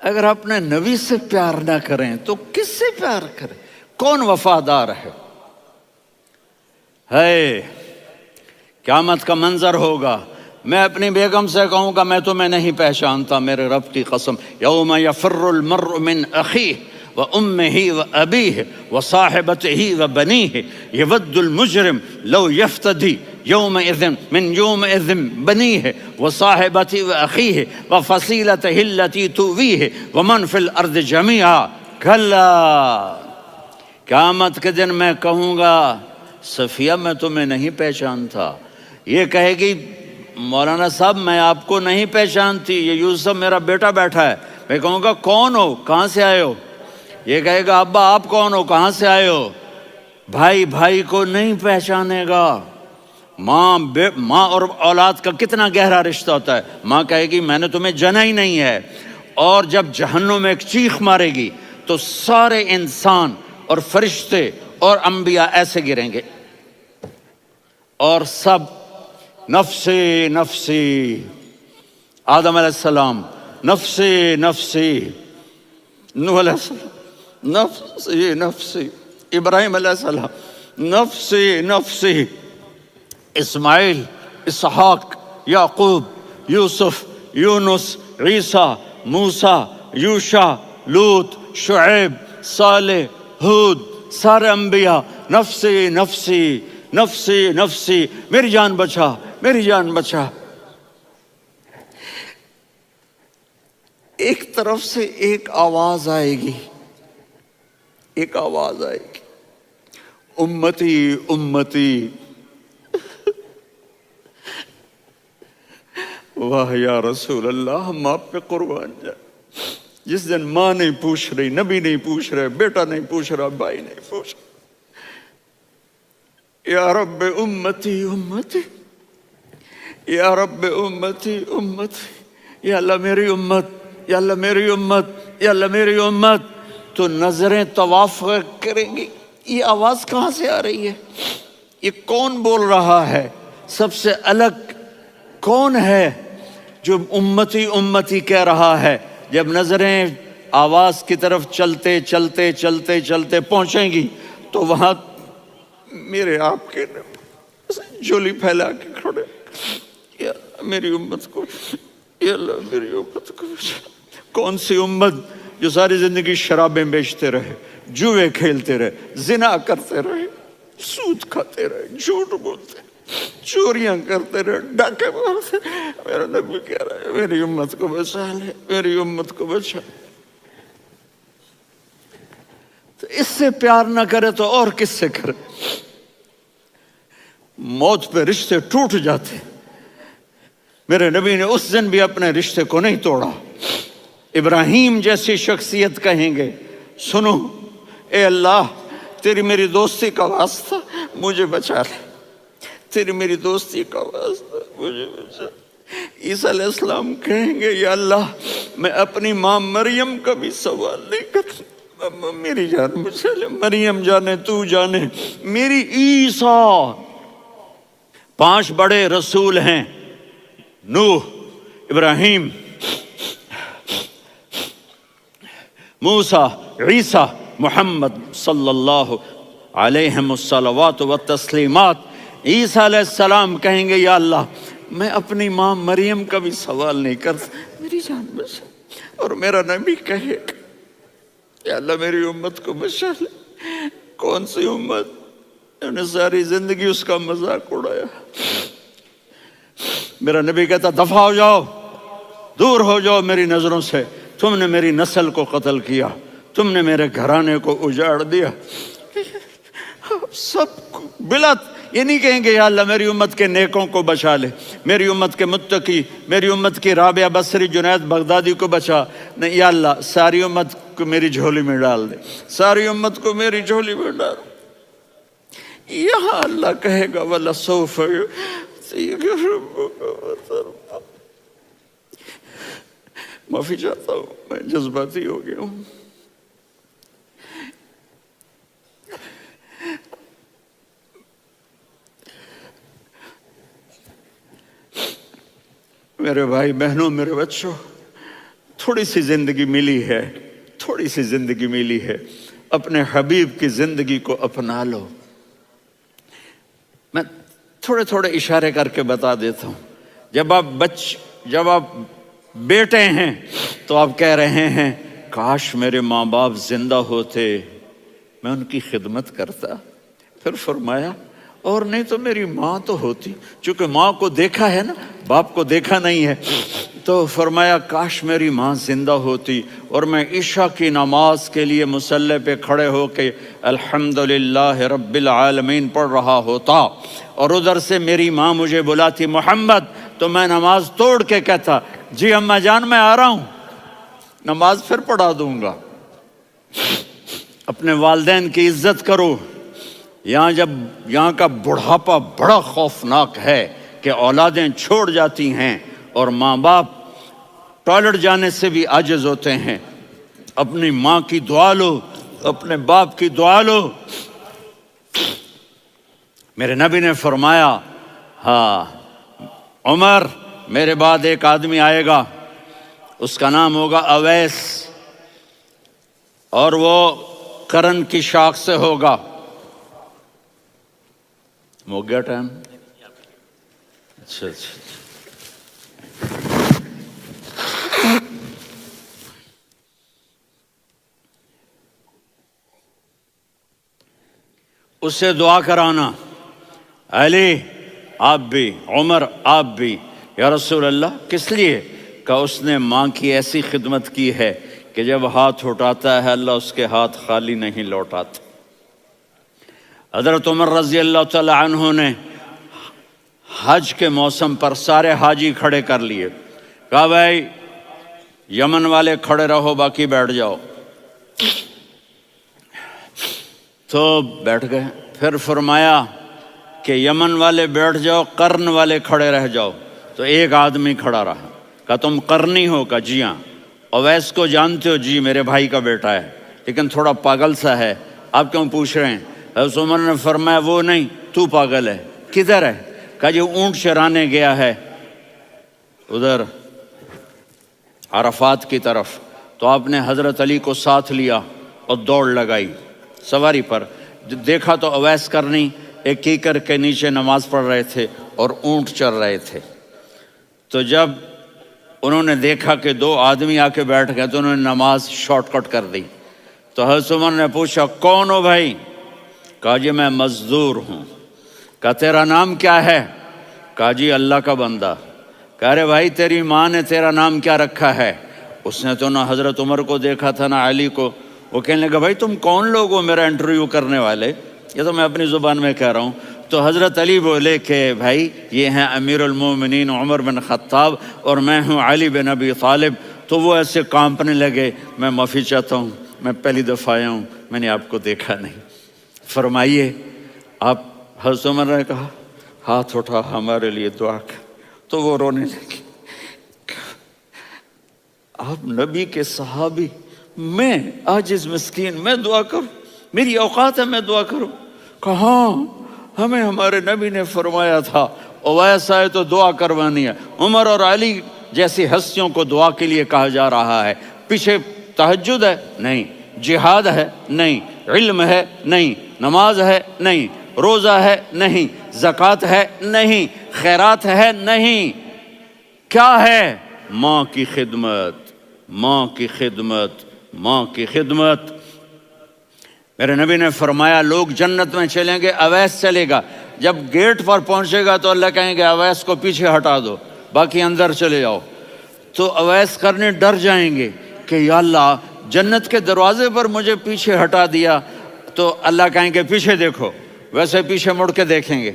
اگر اپنے نبی سے پیار نہ کریں تو کس سے پیار کریں؟ کون وفادار ہے؟ قیامت کا منظر ہوگا، میں اپنی بیگم سے کہوں گا میں تمہیں نہیں پہچانتا، میرے رب کی قسم، یوم یفر المرء من اخیہ وامہ وابیہ وصاحبتہ وبنیہ یود المجرم لو یفتدی یومئذ من یومئذ بنیہ وصاحبتہ واخیہ وفصیلتہ التی تؤویہ ومن فی الارض جمیعا کلا، قیامت کے دن میں کہوں گا صفیہ میں تمہیں نہیں پہچانتا، یہ کہے گی مولانا صاحب میں آپ کو نہیں پہچانتی، یہ یوسف میرا بیٹا بیٹھا ہے، میں کہوں گا کون ہو، کہاں سے آئے ہو؟ یہ کہے گا ابا آپ کون ہو، کہاں سے آئے ہو؟ بھائی بھائی کو نہیں پہچانے گا۔ ماں اور اولاد کا کتنا گہرا رشتہ ہوتا ہے، ماں کہے گی میں نے تمہیں جنا ہی نہیں ہے، اور جب جہنم میں ایک چیخ مارے گی تو سارے انسان اور فرشتے اور انبیاء ایسے گریں گے اور سب نفسی نفسی، آدم علیہ السلام نفسی نفسی، نوح علیہ السلام نفسی نفسی، ابراہیم علیہ السلام نفسی نفسی، اسماعیل، اسحاق، یعقوب، یوسف، یونس، عیسیٰ، موسیٰ، یوشع، لوط، شعیب، صالح، ہود، سارے انبیاء نفسی نفسی نفسی نفسی، میری جان بچا میری جان بچا۔ ایک طرف سے ایک آواز آئے گی، ایک آواز آئے گی، امتی امتی، واہ یا رسول اللہ ہم آپ پہ قربان جائیں۔ جس دن ماں نہیں پوچھ رہی، نبی نہیں پوچھ رہے، بیٹا نہیں پوچھ رہا، بھائی نہیں پوچھ رہا، یا رب امتی امتی، یا رب امتی امتی، یا اللہ میری امت، یا اللہ میری امت، یا اللہ میری امت، تو نظریں طواف کریں گی، یہ آواز کہاں سے آ رہی ہے؟ یہ کون بول رہا ہے؟ سب سے الگ کون ہے جو امتی امتی کہہ رہا ہے؟ جب نظریں آواز کی طرف چلتے چلتے چلتے چلتے پہنچیں گی تو وہاں میرے آپ کے جھولی پھیلا کے کھڑے، یا اللہ میری امت کو، یا اللہ میری امت کو۔ کون سی امت جو ساری زندگی شرابیں بیچتے رہے، جوئے کھیلتے رہے، زنا کرتے رہے، سود کھاتے رہے، جھوٹ بولتے رہے، چوریاں کرتے رہے، ڈاکے مارتے رہے، میرا نبی کہہ رہا ہے میری امت کو بچا لے، میری امت کو بچا۔ تو اس سے پیار نہ کرے تو اور کس سے کرے؟ موت پہ رشتے ٹوٹ جاتے، میرے نبی نے اس دن بھی اپنے رشتے کو نہیں توڑا۔ ابراہیم جیسی شخصیت کہیں گے سنو اے اللہ تیری میری دوستی کا واسطہ مجھے بچا لے، تیری میری دوستی کا واسطہ مجھے بچا۔ عیسیٰ علیہ السلام کہیں گے یا اللہ میں اپنی ماں مریم کا بھی سوال نہیں کرتا، میری جان بچا لے، مریم جانے تو جانے میری عیسیٰ۔ 5 بڑے رسول ہیں، نوح، ابراہیم، موسیٰ، عیسیٰ، محمد صلی اللہ علیہ الصلوات والتسلیمات۔ عیسیٰ علیہ السلام کہیں گے یا اللہ میں اپنی ماں مریم کا بھی سوال نہیں کرتا، میری جان بچا۔ اور میرا نبی کہے یا اللہ میری امت کو بچا لے۔ کون سی امت؟ انہوں نے ساری زندگی اس کا مذاق اڑایا۔ میرا نبی کہتا دفع ہو جاؤ، دور ہو جاؤ میری نظروں سے، تم نے میری نسل کو قتل کیا، تم نے میرے گھرانے کو اجاڑ دیا۔ سب بلا یہ نہیں کہیں گے یا اللہ میری امت کے نیکوں کو بچا لے، میری امت کے متقی، میری امت کی رابعہ بصری، جنید بغدادی کو بچا، نہیں یا اللہ ساری امت کو میری جھولی میں ڈال دے، ساری امت کو میری جھولی میں ڈال۔ یہاں اللہ کہے گا وَلَسَوْفَ يُعْطِيكَ رَبُّكَ فَتَرْضَىٰ۔ معافی چاہتا ہوں میں جذباتی ہو گیا ہوں۔ میرے بھائی بہنوں، میرے بچوں، تھوڑی سی زندگی ملی ہے، تھوڑی سی زندگی ملی ہے، اپنے حبیب کی زندگی کو اپنا لو۔ میں تھوڑے تھوڑے اشارے کر کے بتا دیتا ہوں۔ جب آپ بیٹے ہیں تو آپ کہہ رہے ہیں کاش میرے ماں باپ زندہ ہوتے، میں ان کی خدمت کرتا۔ پھر فرمایا اور نہیں تو میری ماں تو ہوتی، چونکہ ماں کو دیکھا ہے نا، باپ کو دیکھا نہیں ہے، تو فرمایا کاش میری ماں زندہ ہوتی اور میں عشاء کی نماز کے لیے مصلی پہ کھڑے ہو کے الحمدللہ رب العالمین پڑھ رہا ہوتا، اور ادھر سے میری ماں مجھے بلاتی محمد، تو میں نماز توڑ کے کہتا جی اماں جان میں آ رہا ہوں، نماز پھر پڑھا دوں گا۔ اپنے والدین کی عزت کرو۔ یہاں کا بڑھاپا بڑا خوفناک ہے کہ اولادیں چھوڑ جاتی ہیں اور ماں باپ ٹوائلٹ جانے سے بھی عاجز ہوتے ہیں۔ اپنی ماں کی دعا لو، اپنے باپ کی دعا لو۔ میرے نبی نے فرمایا ہاں عمر میرے بعد ایک آدمی آئے گا، اس کا نام ہوگا اویس، اور وہ قرن کی شاخ سے ہوگا۔ ہو گیا ٹائم؟ اچھا۔ اس سے دعا کرانا، علی آپ بھی، عمر آپ بھی، یا رسول اللہ کس لیے؟ کہ اس نے ماں کی ایسی خدمت کی ہے کہ جب ہاتھ اٹھاتا ہے اللہ اس کے ہاتھ خالی نہیں لوٹاتا۔ حضرت عمر رضی اللہ تعالی عنہ نے حج کے موسم پر سارے حاجی کھڑے کر لیے، کہا بھائی یمن والے کھڑے رہو باقی بیٹھ جاؤ، تو بیٹھ گئے۔ پھر فرمایا کہ یمن والے بیٹھ جاؤ، قرن والے کھڑے رہ جاؤ، تو ایک آدمی کھڑا رہا۔ کہا تم قرنی ہو؟ کہا جی ہاں۔ اویس کو جانتے ہو؟ جی میرے بھائی کا بیٹا ہے لیکن تھوڑا پاگل سا ہے، آپ کیوں پوچھ رہے ہیں؟ حضرت عمر نے فرمایا وہ نہیں، تو پاگل ہے۔ کدھر ہے؟ کہا جی اونٹ چرانے گیا ہے ادھر عرفات کی طرف۔ تو آپ نے حضرت علی کو ساتھ لیا اور دوڑ لگائی سواری پر۔ دیکھا تو اویس کرنی ایک کیکر کے نیچے نماز پڑھ رہے تھے اور اونٹ چر رہے تھے۔ تو جب انہوں نے دیکھا کہ دو آدمی آ کے بیٹھ گئے تو انہوں نے نماز شارٹ کٹ کر دی۔ تو حضرت عمر نے پوچھا کون ہو بھائی؟ کہا جی میں مزدور ہوں۔ کہا تیرا نام کیا ہے؟ کہا جی اللہ کا بندہ۔ کہا رے بھائی تیری ماں نے تیرا نام کیا رکھا ہے؟ اس نے تو نہ حضرت عمر کو دیکھا تھا نہ علی کو۔ وہ کہنے لگا بھائی تم کون لوگ ہو میرا انٹرویو کرنے والے؟ یہ تو میں اپنی زبان میں کہہ رہا ہوں۔ تو حضرت علی بولے کہ بھائی یہ ہیں امیر المومنین عمر بن خطاب اور میں ہوں علی بن ابی طالب۔ تو وہ ایسے کانپنے لگے، میں معافی چاہتا ہوں، میں پہلی دفعہ آیا ہوں، میں نے آپ کو دیکھا نہیں، فرمائیے آپ۔ حضرت عمر نے کہا ہاتھ اٹھا ہمارے لیے دعا کر۔ تو وہ رونے لگے۔ آپ نبی کے صحابی، میں عاجز مسکین میں دعا کروں؟ میری اوقات ہے میں دعا کروں؟ کہاں ہمیں ہمارے نبی نے فرمایا تھا اویس آئے تو دعا کروانی ہے۔ عمر اور علی جیسی ہستیوں کو دعا کے لیے کہا جا رہا ہے۔ پیچھے تہجد ہے؟ نہیں۔ جہاد ہے؟ نہیں۔ علم ہے؟ نہیں۔ نماز ہے؟ نہیں۔ روزہ ہے؟ نہیں۔ زکوٰۃ ہے؟ نہیں۔ خیرات ہے؟ نہیں۔ کیا ہے؟ ماں کی خدمت، ماں کی خدمت، ماں کی خدمت۔ میرے نبی نے فرمایا لوگ جنت میں چلیں گے، اویس چلے گا، جب گیٹ پر پہنچے گا تو اللہ کہیں گے اویس کو پیچھے ہٹا دو، باقی اندر چلے جاؤ۔ تو اویس کرنے ڈر جائیں گے کہ یا اللہ جنت کے دروازے پر مجھے پیچھے ہٹا دیا، تو اللہ کہیں گے پیچھے دیکھو، ویسے پیچھے مڑ کے دیکھیں گے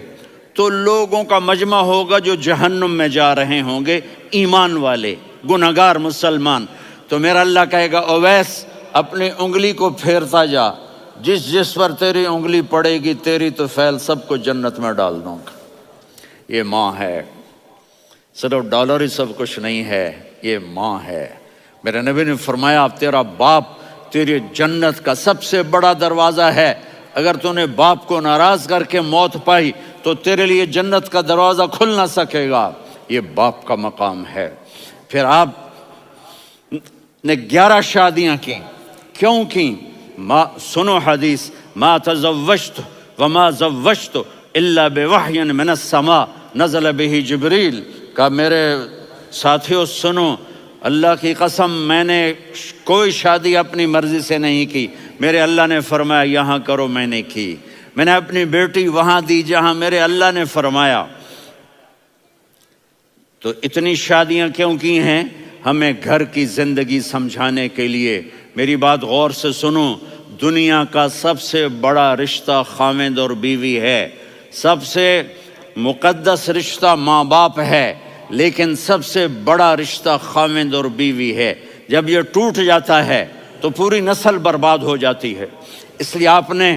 تو لوگوں کا مجمع ہوگا جو جہنم میں جا رہے ہوں گے، ایمان والے، گنہگار مسلمان۔ تو میرا اللہ کہے گا اویس اپنی انگلی کو پھیرتا جا، جس پر تیری انگلی پڑے گی تیری تو فیل سب کو جنت میں ڈال دوں گا۔ یہ ماں ہے، صرف ڈالر ہی سب کچھ نہیں ہے، یہ ماں ہے۔ میرے نبی نے فرمایا اب تیرا باپ تیری جنت کا سب سے بڑا دروازہ ہے، اگر تو نے باپ کو ناراض کر کے موت پائی تو تیرے لیے جنت کا دروازہ کھل نہ سکے گا۔ یہ باپ کا مقام ہے۔ پھر آپ نے 11 شادیاں کی. کیوں کی؟ سنو حدیث، ما تزوجت وما زوجت الا بوحی من السماء نزل به جبریل. کہ میرے ساتھیوں سنو، اللہ کی قسم میں نے کوئی شادی اپنی مرضی سے نہیں کی، میرے اللہ نے فرمایا یہاں کرو، میں نے کی. میں نے اپنی بیٹی وہاں دی جہاں میرے اللہ نے فرمایا. تو اتنی شادیاں کیوں کی ہیں؟ ہمیں گھر کی زندگی سمجھانے کے لیے. میری بات غور سے سنو، دنیا کا سب سے بڑا رشتہ خاوند اور بیوی ہے. سب سے مقدس رشتہ ماں باپ ہے، لیکن سب سے بڑا رشتہ خاوند اور بیوی ہے. جب یہ ٹوٹ جاتا ہے تو پوری نسل برباد ہو جاتی ہے. اس لیے آپ نے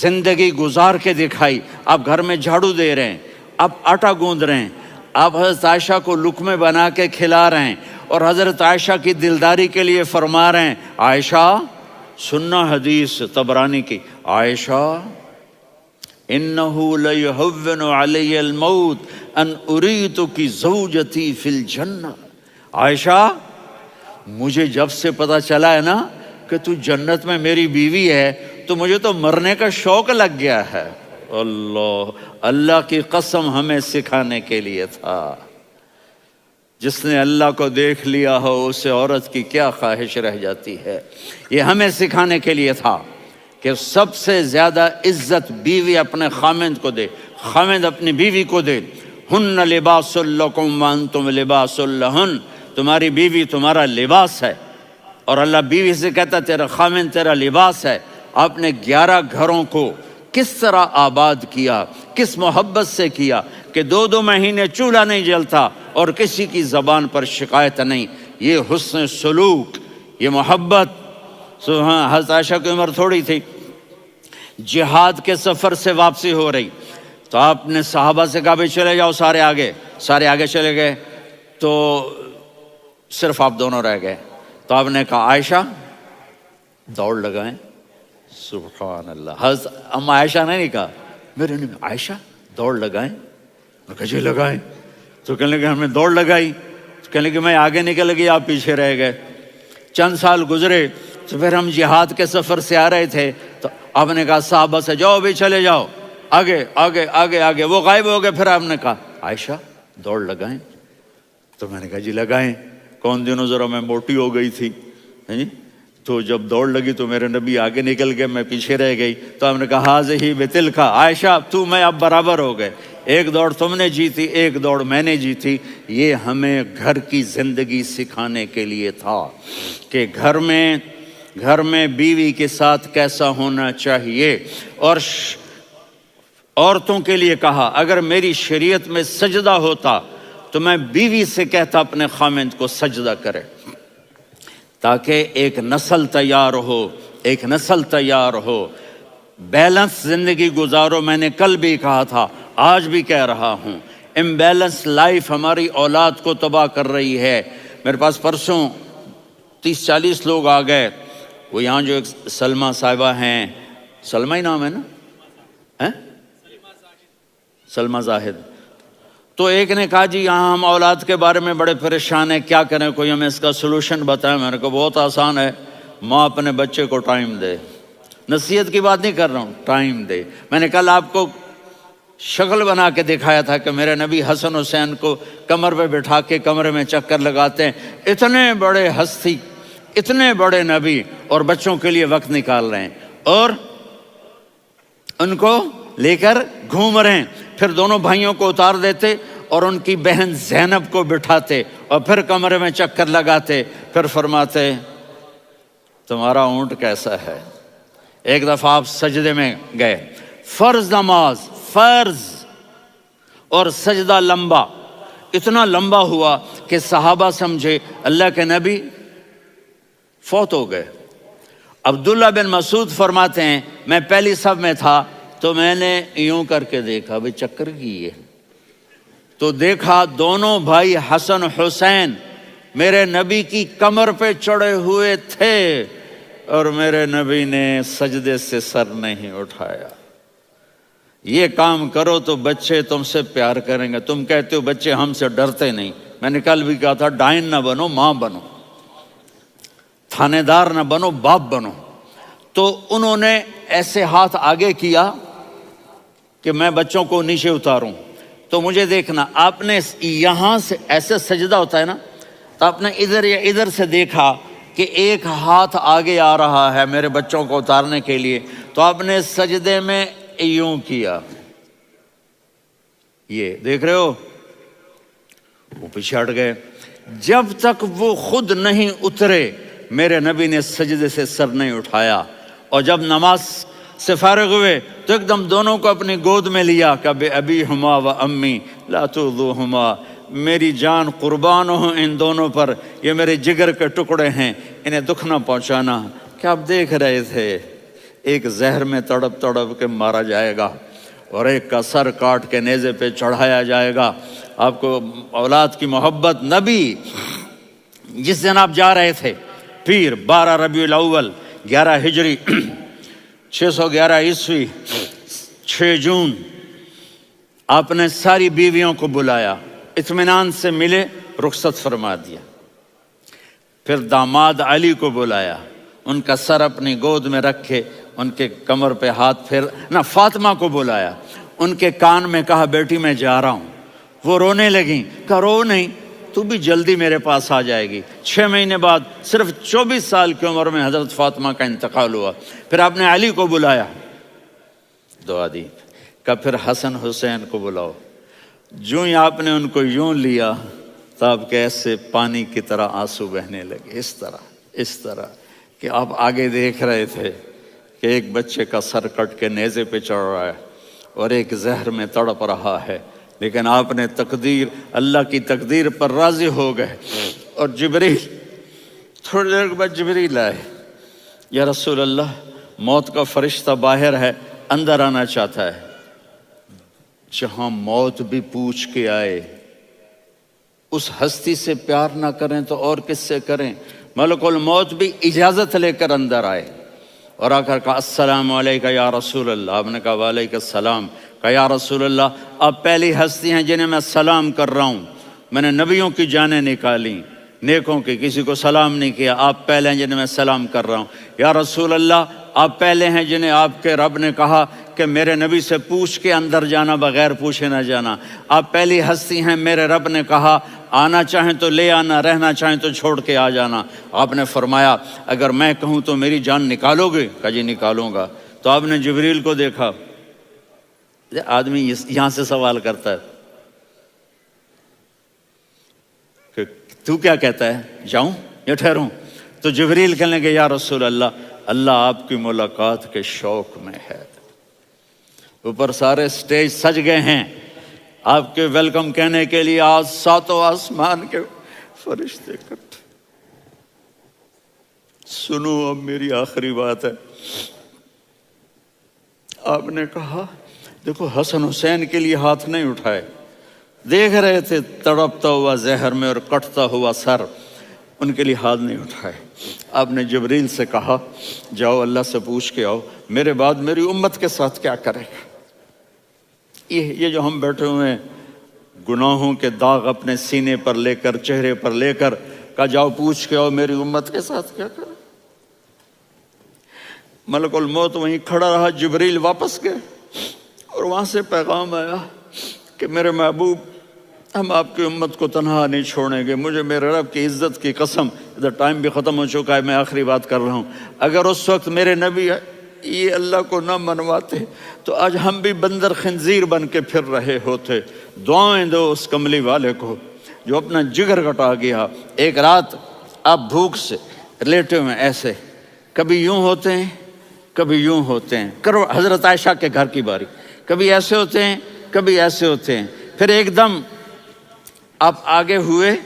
زندگی گزار کے دکھائی. آپ گھر میں جھاڑو دے رہے ہیں، آپ آٹا گوندھ رہے ہیں، آپ حضرت عائشہ کو لقمے بنا کے کھلا رہے ہیں، اور حضرت عائشہ کی دلداری کے لیے فرما رہے ہیں عائشہ سننا حدیث طبرانی کی، عائشہ انہو لیہون علی الموت ان اریتک زوجتی فی الجنہ. عائشہ مجھے جب سے پتا چلا ہے نا کہ تو جنت میں میری بیوی ہے تو مجھے تو مرنے کا شوق لگ گیا ہے. اللہ کی قسم ہمیں سکھانے کے لیے تھا. جس نے اللہ کو دیکھ لیا ہو اسے عورت کی کیا خواہش رہ جاتی ہے. یہ ہمیں سکھانے کے لیے تھا کہ سب سے زیادہ عزت بیوی اپنے خاوند کو دے، خاوند اپنی بیوی کو دے. ہن لباس لکم وانتم لباس لہن، تمہاری بیوی تمہارا لباس ہے. اور اللہ بیوی سے کہتا تیرا خاوند تیرا لباس ہے. آپ نے 11 گھروں کو کس طرح آباد کیا، کس محبت سے کیا کہ 2 مہینے چولہا نہیں جلتا اور کسی کی زبان پر شکایت نہیں. یہ حسن سلوک، یہ محبت. حضرت عائشہ کی عمر تھوڑی تھی، جہاد کے سفر سے واپسی ہو رہی تو آپ نے صحابہ سے کہا بھی چلے جاؤ سارے آگے چلے گئے تو صرف آپ دونوں رہ گئے. تو آپ نے کہا عائشہ دوڑ لگائیں. سبحان اللہ. حضرت اما عائشہ نے نہیں کہا، میرے نے عائشہ دوڑ لگائیں. میں کہا جی لگائیں. تو کہنے لگے ہم نے دوڑ لگائی. کہنے لگے میں آگے نکل گئی، آپ پیچھے رہ گئے. چند سال گزرے تو پھر ہم جہاد کے سفر سے آ رہے تھے تو آپ نے کہا صحابہ سے جاؤ بھی چلے جاؤ آگے آگے آگے آگے. وہ غائب ہو گئے. پھر آپ نے کہا عائشہ دوڑ لگائیں. تو میں نے کہا جی لگائیں. کون دنوں ذرا میں موٹی ہو گئی تھی تو جب دوڑ لگی تو میرے نبی آگے نکل گئے، میں پیچھے رہ گئی. تو ہم نے کہا ہاذہ بتلک، عائشہ تو میں اب برابر ہو گئے، ایک دوڑ تم نے جیتی ایک دوڑ میں نے جیتی. یہ ہمیں گھر کی زندگی سکھانے کے لیے تھا کہ گھر میں بیوی کے ساتھ کیسا ہونا چاہیے. اور عورتوں کے لیے کہا اگر میری شریعت میں سجدہ ہوتا تو میں بیوی سے کہتا اپنے خاوند کو سجدہ کرے، تاکہ ایک نسل تیار ہو. بیلنس زندگی گزارو. میں نے کل بھی کہا تھا، آج بھی کہہ رہا ہوں، امبیلنس لائف ہماری اولاد کو تباہ کر رہی ہے. میرے پاس پرسوں 30-40 لوگ آ گئے. وہ یہاں جو ایک سلمہ صاحبہ ہیں، سلمہ ہی نام ہے نا، سلمہ زاہد. تو ایک نے کہا جی یہاں ہم اولاد کے بارے میں بڑے پریشان ہیں، کیا کریں، کوئی ہمیں اس کا سلوشن بتائیں. میں نے کہا بہت آسان ہے، ماں اپنے بچے کو ٹائم دے. نصیحت کی بات نہیں کر رہا ہوں، ٹائم دے. میں نے کل آپ کو شکل بنا کے دکھایا تھا کہ میرے نبی حسن حسین کو کمر پہ بٹھا کے کمرے میں چکر لگاتے ہیں. اتنے بڑے ہستی، اتنے بڑے نبی، اور بچوں کے لیے وقت نکال رہے ہیں اور ان کو لے کر گھوم رہے ہیں. پھر دونوں بھائیوں کو اتار دیتے اور ان کی بہن زینب کو بٹھاتے اور پھر کمرے میں چکر لگاتے. پھر فرماتے تمہارا اونٹ کیسا ہے. ایک دفعہ آپ سجدے میں گئے، فرض نماز، فرض، اور سجدہ لمبا، اتنا لمبا ہوا کہ صحابہ سمجھے اللہ کے نبی فوت ہو گئے. عبداللہ بن مسعود فرماتے ہیں میں پہلی صف میں تھا تو میں نے یوں کر کے دیکھا بھئی چکر کی ہے، تو دیکھا دونوں بھائی حسن حسین میرے نبی کی کمر پہ چڑھے ہوئے تھے اور میرے نبی نے سجدے سے سر نہیں اٹھایا. یہ کام کرو تو بچے تم سے پیار کریں گے. تم کہتے ہو بچے ہم سے ڈرتے نہیں. میں نے کل بھی کہا تھا ڈائن نہ بنو، ماں بنو. تھانے دار نہ بنو، باپ بنو۔ تو انہوں نے ایسے ہاتھ آگے کیا کہ میں بچوں کو نیچے اتاروں۔ تو مجھے دیکھنا، آپ نے یہاں سے ایسے سجدہ ہوتا ہے نا، تو آپ نے ادھر یا ادھر سے دیکھا کہ ایک ہاتھ آگے آ رہا ہے میرے بچوں کو اتارنے کے لیے، تو آپ نے سجدے میں یوں کیا، یہ دیکھ رہے ہو، وہ پیچھے ہٹ گئے۔ جب تک وہ خود نہیں اترے میرے نبی نے سجدے سے سر نہیں اٹھایا۔ اور جب نماز سے فارغ ہوئے تو ایک دم دونوں کو اپنی گود میں لیا کہ ابی ہما و امی لا تؤذوہما، میری جان قربان ہو ان دونوں پر، یہ میرے جگر کے ٹکڑے ہیں، انہیں دکھ نہ پہنچانا۔ کیا آپ دیکھ رہے تھے؟ ایک زہر میں تڑپ تڑپ کے مارا جائے گا اور ایک کا سر کاٹ کے نیزے پہ چڑھایا جائے گا۔ آپ کو اولاد کی محبت، نبی جس دن آپ جا رہے تھے پیر 12 ربیع الاول 11 ہجری 611 عیسوی 6 جون، آپ نے ساری بیویوں کو بلایا، اطمینان سے ملے، رخصت فرما دیا۔ پھر داماد علی کو بلایا، ان کا سر اپنی گود میں رکھے، ان کے کمر پہ ہاتھ پھیر نہ۔ فاطمہ کو بلایا، ان کے کان میں کہا بیٹی میں جا رہا ہوں۔ وہ رونے لگیں، کہا رو نہیں، تو بھی جلدی میرے پاس آ جائے گی۔ 6 مہینے بعد صرف 24 سال کی عمر میں حضرت فاطمہ کا انتقال ہوا۔ پھر آپ نے علی کو بلایا، دعا دی، کہا پھر حسن حسین کو بلاؤ۔ جو ہی آپ نے ان کو یوں لیا تو آپ کے ایسے پانی کی طرح آنسو بہنے لگے، اس طرح کہ آپ آگے دیکھ رہے تھے کہ ایک بچے کا سر کٹ کے نیزے پہ چڑھ رہا ہے اور ایک زہر میں تڑپ رہا ہے، لیکن آپ نے تقدیر، اللہ کی تقدیر پر راضی ہو گئے۔ اور جبریل، تھوڑی دیر کے بعد جبریل آئے، یا رسول اللہ موت کا فرشتہ باہر ہے، اندر آنا چاہتا ہے۔ جہاں موت بھی پوچھ کے آئے، اس ہستی سے پیار نہ کریں تو اور کس سے کریں؟ ملک الموت بھی اجازت لے کر اندر آئے اور آ کر کہا السلام علیکہ یا رسول اللہ۔ آپ نے کہا وعلیکم السلام۔ کہا یا رسول اللہ، آپ پہلی ہستی ہیں جنہیں میں سلام کر رہا ہوں، میں نے نبیوں کی جانیں نکالی، نیکوں کی، کسی کو سلام نہیں کیا، آپ پہلے ہیں جنہیں میں سلام کر رہا ہوں۔ یا رسول اللہ، آپ پہلے ہیں جنہیں آپ کے رب نے کہا کہ میرے نبی سے پوچھ کے اندر جانا، بغیر پوچھے نہ جانا۔ آپ پہلی ہستی ہیں، میرے رب نے کہا آنا چاہیں تو لے آنا، رہنا چاہیں تو چھوڑ کے آ جانا۔ آپ نے فرمایا اگر میں کہوں تو میری جان نکالو گے؟ کہا جی نکالوں گا۔ تو آپ نے جبریل کو دیکھا، آدمی یہاں سے سوال کرتا ہے کہ تو کیا کہتا ہے، جاؤں یا ٹھہروں؟ تو جبریل کہنے لگے یا رسول اللہ، اللہ آپ کی ملاقات کے شوق میں ہے۔ اوپر سارے سٹیج سج گئے ہیں آپ کے ویلکم کہنے کے لیے، آج 7 آسمان کے فرشتے اکٹھے۔ سنو اب میری آخری بات ہے۔ آپ نے کہا دیکھو حسن حسین کے لیے ہاتھ نہیں اٹھائے، دیکھ رہے تھے تڑپتا ہوا زہر میں اور کٹتا ہوا سر، ان کے لیے ہاتھ نہیں اٹھائے۔ آپ نے جبریل سے کہا جاؤ اللہ سے پوچھ کے آؤ میرے بعد میری امت کے ساتھ کیا کرے گا۔ یہ جو ہم بیٹھے ہوئے ہیں گناہوں کے داغ اپنے سینے پر لے کر، چہرے پر لے کر، کہا جاؤ پوچھ کے آؤ میری امت کے ساتھ کیا کرے۔ ملک الموت وہیں کھڑا رہا، جبریل واپس گئے اور وہاں سے پیغام آیا کہ میرے محبوب ہم آپ کی امت کو تنہا نہیں چھوڑیں گے، مجھے میرے رب کی عزت کی قسم، ادھر ٹائم بھی ختم ہو چکا ہے، میں آخری بات کر رہا ہوں، اگر اس وقت میرے نبی یہ اللہ کو نہ منواتے تو آج ہم بھی بندر خنزیر بن کے پھر رہے ہوتے۔ دعائیں دو اس کملی والے کو جو اپنا جگر کٹا گیا۔ ایک رات آپ بھوک سے لیٹے ہوئے ایسے، کبھی یوں ہوتے ہیں کبھی یوں ہوتے ہیں، کرو حضرت عائشہ کے گھر کی باری، کبھی ایسے ہوتے ہیں کبھی ایسے ہوتے ہیں۔ پھر ایک دم آپ آگے ہوئے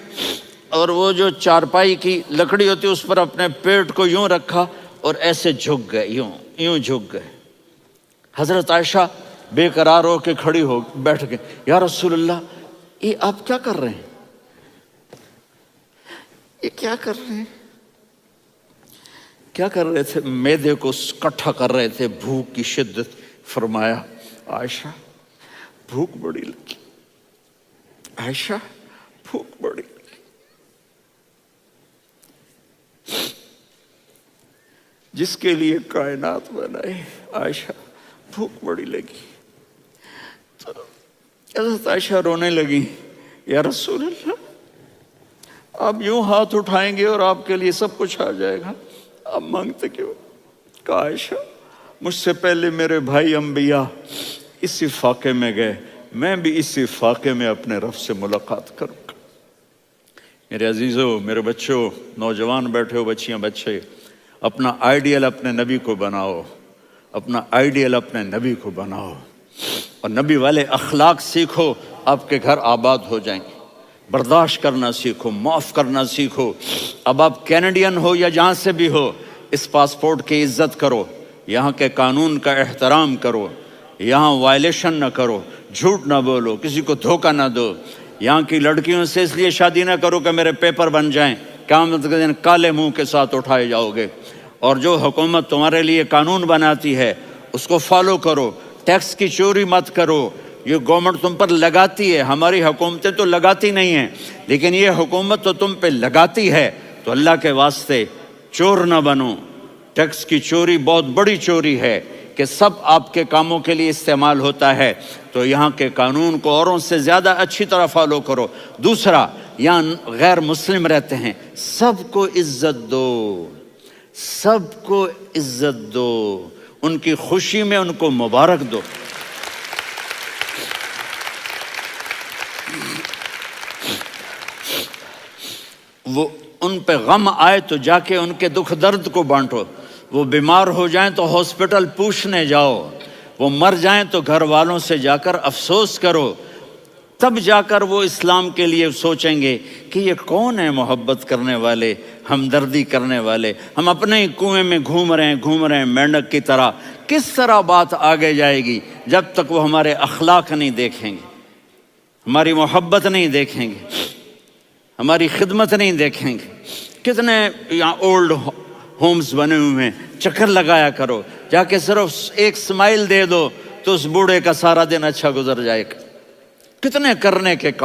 اور وہ جو چارپائی کی لکڑی ہوتی ہے اس پر اپنے پیٹ کو یوں رکھا اور ایسے جھک گئے، یوں جھک گئے۔ حضرت عائشہ بے قرار ہو کے کھڑی ہو بیٹھ گئے، یا رسول اللہ یہ آپ کیا کر رہے ہیں، یہ کیا کر رہے ہیں؟ کیا کر رہے تھے؟ معدے کو کٹھا کر رہے تھے، بھوک کی شدت۔ فرمایا عائشہ بھوک بڑی لگی، عائشہ بھوک بڑی لگی۔ جس کے لیے کائنات بنائے. عائشہ بھوک بڑی لگی تو حضرت عائشہ رونے لگی. یا رسول اللہ، آپ یوں ہاتھ اٹھائیں گے اور آپ کے لیے سب کچھ آ جائے گا، آپ مانگتے کیوں؟ کہا عائشہ مجھ سے پہلے میرے بھائی انبیاء اسی فاقے میں گئے، میں بھی اسی فاقے میں اپنے رب سے ملاقات کروں گا. میرے عزیزوں، میرے بچوں، نوجوان بیٹھے ہو، بچیاں بچے، اپنا آئیڈیل اپنے نبی کو بناؤ، اپنا آئیڈیل اپنے نبی کو بناؤ اور نبی والے اخلاق سیکھو، آپ کے گھر آباد ہو جائیں گے. برداشت کرنا سیکھو، معاف کرنا سیکھو. اب آپ کینیڈین ہو یا جہاں سے بھی ہو، اس پاسپورٹ کی عزت کرو، یہاں کے قانون کا احترام کرو، یہاں وائلیشن نہ کرو، جھوٹ نہ بولو، کسی کو دھوکہ نہ دو. یہاں کی لڑکیوں سے اس لیے شادی نہ کرو کہ میرے پیپر بن جائیں، قیامت کے دن کالے منہ کے ساتھ اٹھائے جاؤ گے. اور جو حکومت تمہارے لیے قانون بناتی ہے اس کو فالو کرو. ٹیکس کی چوری مت کرو، یہ گورنمنٹ تم پر لگاتی ہے، ہماری حکومتیں تو لگاتی نہیں ہیں، لیکن یہ حکومت تو تم پہ لگاتی ہے. تو اللہ کے واسطے چور نہ بنو. ٹیکس کی چوری بہت بڑی چوری ہے کہ سب آپ کے کاموں کے لیے استعمال ہوتا ہے. تو یہاں کے قانون کو اوروں سے زیادہ اچھی طرح فالو کرو. دوسرا، یہاں غیر مسلم رہتے ہیں، سب کو عزت دو، سب کو عزت دو، ان کی خوشی میں ان کو مبارک دو. وہ ان پہ غم آئے تو جا کے ان کے دکھ درد کو بانٹو. وہ بیمار ہو جائیں تو ہاسپٹل پوچھنے جاؤ، وہ مر جائیں تو گھر والوں سے جا کر افسوس کرو. تب جا کر وہ اسلام کے لیے سوچیں گے کہ یہ کون ہے محبت کرنے والے، ہمدردی کرنے والے. ہم اپنے ہی کنویں میں گھوم رہے ہیں مینڈک کی طرح. کس طرح بات آگے جائے گی جب تک وہ ہمارے اخلاق نہیں دیکھیں گے، ہماری محبت نہیں دیکھیں گے، ہماری خدمت نہیں دیکھیں گے. کتنے یہاں اولڈ ہومز بنے ہوئے ہیں، چکر لگایا کرو، جا کے صرف ایک سمائل دے دو تو اس بوڑھے کا سارا دن اچھا گزر جائے گا. کتنے کرنے کے کام